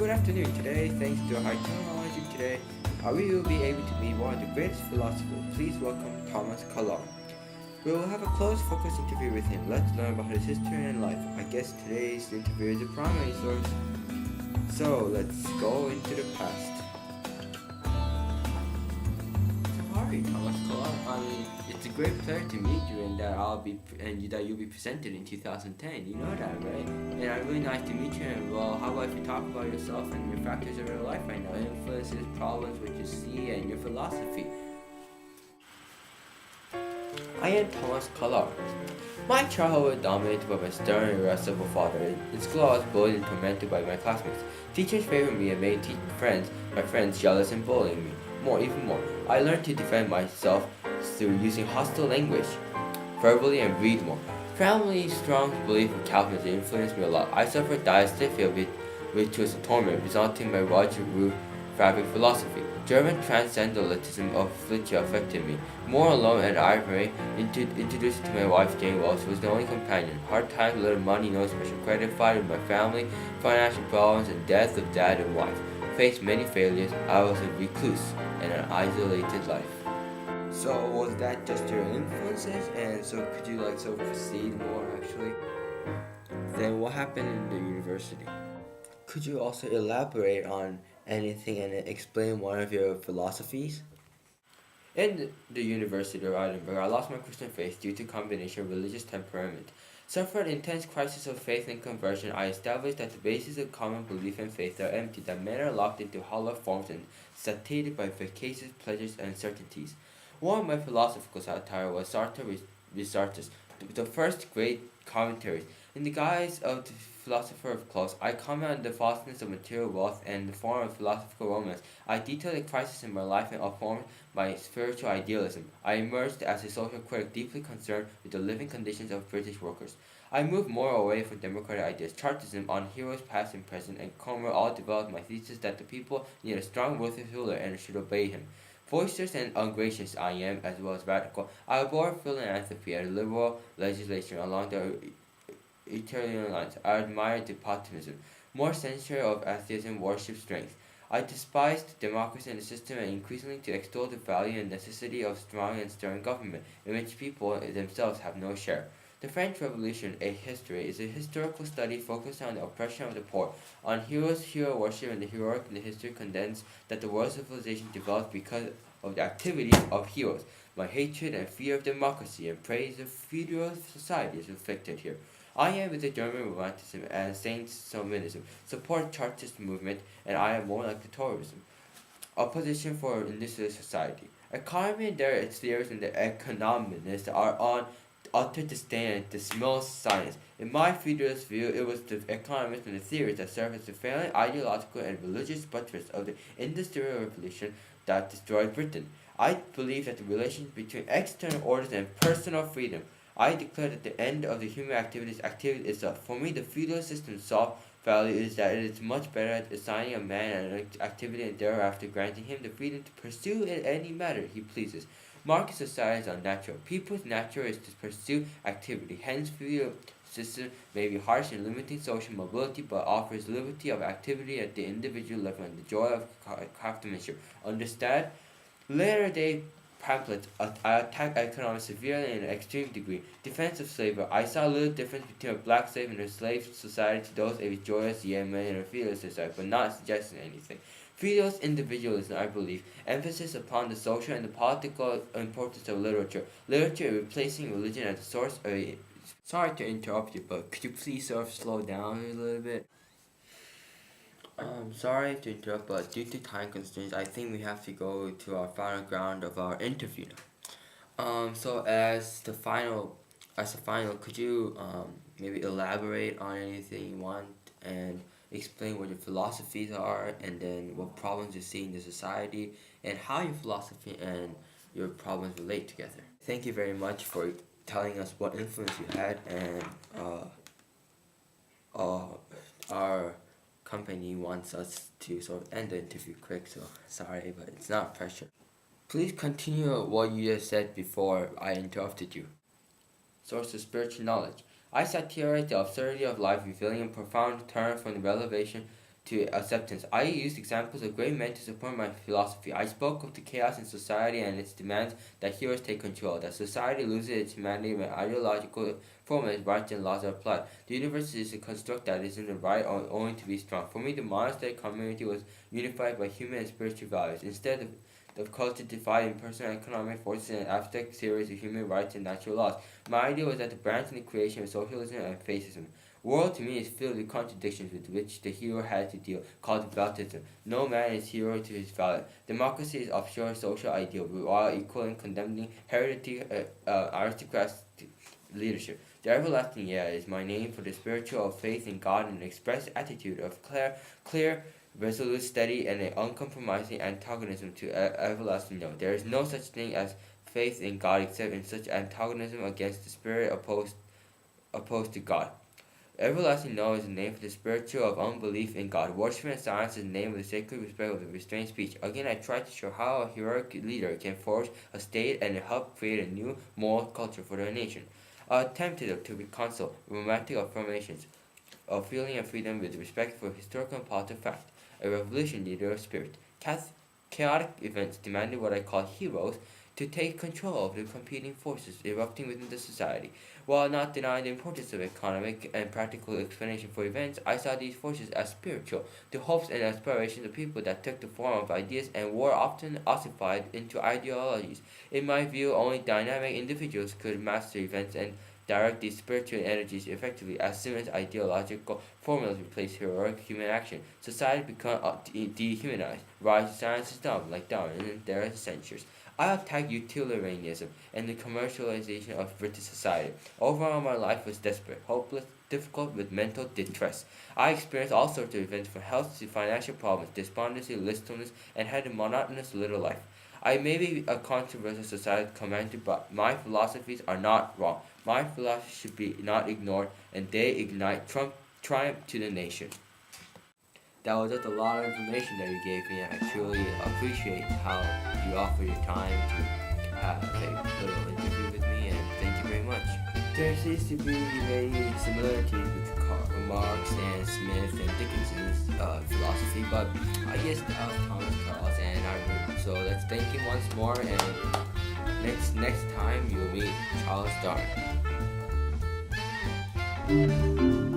Good afternoon. Today, thanks to high technology today, we will be able to meet one of the greatest philosophers. Please welcome Thomas Carlyle. We will have a close focus interview with him. Let's learn about his history and life. I guess today's interview is the primary source. So let's go into the past. Sorry, Thomas Carlyle. It's a great pleasure to meet you, and that you'll be presented in 2010. You know that, right? And I'm really nice to meet you. And well, how about if you talk about yourself and your factors of your life right now, influences, problems, what you see, and your philosophy? I am Thomas Carlyle. My childhood was dominated by my stern and irascible father. In school, I was bullied and tormented by my classmates. Teachers favored me and made my friends jealous and bullying me. Even more. I learned to defend myself through using hostile language, verbally, and read more. Family's strong belief in Calvinism influenced me a lot. I suffered dystocia, which was a torment, resulting in my Roger Root fabric philosophy. German transcendentalism of which affected me. More alone and irate, introduced to my wife Jane Wells, was the only companion. Hard times, little money, no special credit, fight with my family, financial problems, and death of dad and wife. Faced many failures, I was a recluse in an isolated life. So was that just your influences? And so could you proceed more actually? Then what happened in the university? Could you also elaborate on anything and explain one of your philosophies? In the University of Edinburgh, I lost my Christian faith due to combination of religious temperament. Suffered intense crisis of faith and conversion, I established that the basis of common belief and faith are empty, that men are locked into hollow forms and satiated by vacacious pleasures and certainties. One of my philosophical satire was Sartre Resartus, the first great commentaries. In the guise of the philosopher of clothes, I comment on the falseness of material wealth and the form of philosophical romance. I detail the crisis in my life and affirm my spiritual idealism. I emerged as a social critic deeply concerned with the living conditions of British workers. I moved more away from democratic ideas. Chartism on heroes past and present and Comer all developed my thesis that the people need a strong, worthless ruler and should obey him. Boisterous and ungracious I am, as well as radical. I abhor philanthropy and liberal legislation along the Italian lines. I admire despotism. More censure of atheism worship strength. I despised democracy and the system and increasingly to extol the value and necessity of strong and stern government, in which people themselves have no share. The French Revolution, a history, is a historical study focused on the oppression of the poor, on heroes, hero worship, and the heroic in the history condensed that the world civilization developed because of the activities of heroes. My hatred and fear of democracy and praise of feudal society is reflected here. I am with the German Romanticism and Saint Sominism, support Chartist movement, and I am more like the Toryism. Opposition for industrial society. Economy and their theories and the economists are on utter disdain and dismal science. In my feudalist view, it was the economists and the theories that served as the failing ideological and religious buttress of the Industrial Revolution that destroyed Britain. I believe that the relation between external orders and personal freedom. I declare that the end of the human activity is activity itself. For me, the feudal system's sole value is that it is much better at assigning a man an activity and thereafter granting him the freedom to pursue in any matter he pleases. Market society is unnatural. People's nature is to pursue activity. Hence, feudal system may be harsh in limiting social mobility, but offers liberty of activity at the individual level and the joy of craftsmanship. Understand? Later-day pamphlets attack economics severely in an extreme degree. Defense of slavery. I saw little difference between a black slave and a slave society to those of a joyous Yemen and a feudal society, but not suggesting anything. Feudalist individualism, I believe, emphasis upon the social and the political importance of literature. Literature replacing religion as a source of a... Sorry to interrupt you, but could you please slow down a little bit? Sorry to interrupt, but due to time constraints, I think we have to go to our final round of our interview now. So as a final, could you maybe elaborate on anything you want and explain what your philosophies are, and then what problems you see in the society, and how your philosophy and your problems relate together? Thank you very much for telling us what influence you had, and our company wants us to sort of end the interview quick, so sorry, but it's not pressure. Please continue what you just said before I interrupted you. Source of spiritual knowledge. I satirize the absurdity of life, revealing in profound turn from the revelation to acceptance. I used examples of great men to support my philosophy. I spoke of the chaos in society and its demands that heroes take control, that society loses its humanity when ideological formulae, rights, and laws are applied. The universe is a construct that isn't the right only to be strong. For me, the monastic community was unified by human and spiritual values. Instead of culture divided in personal and economic forces and abstract theories of human rights and natural laws, my idea was that the branch in the creation of socialism and fascism. World to me is filled with contradictions with which the hero has to deal, called Veltism. No man is hero to his valet. Democracy is offshore social ideal, while equal and condemning hereditary aristocratic leadership. The everlasting yeah is my name for the spiritual of faith in God and an expressed attitude of clear, resolute, steady, and an uncompromising antagonism to everlasting no. There is no such thing as faith in God except in such antagonism against the spirit opposed to God. Everlasting no is the name for the spiritual of unbelief in God. Worship and silence is the name of the sacred respect of the restrained speech. Again, I tried to show how a heroic leader can forge a state and help create a new moral culture for their nation. I attempted to reconcile romantic affirmations of feeling and freedom with respect for historical and political fact. A revolution leader of spirit. Chaotic events demanded what I call heroes to take control of the competing forces erupting within the society. While not denying the importance of economic and practical explanation for events, I saw these forces as spiritual, the hopes and aspirations of people that took the form of ideas and were often ossified into ideologies. In my view, only dynamic individuals could master events and direct these spiritual energies effectively. As soon as ideological formulas replace heroic human action, society becomes dehumanized. Rise to science is dumb, like Darwin and their censures. I attacked utilitarianism and the commercialization of British society. Overall, my life was desperate, hopeless, difficult, with mental distress. I experienced all sorts of events from health to financial problems, despondency, listlessness, and had a monotonous little life. I may be a controversial society commander, but my philosophies are not wrong. My philosophies should be not ignored, and they ignite triumph to the nation. That was just a lot of information that you gave me, and I truly appreciate how you offer your time to have a little interview with me, and thank you very much. There seems to be many similarities with Karl Marx and Smith and Dickinson's philosophy, but I guess Thomas Carlyle, and so let's thank him once more, and next time you'll meet Charles Darwin.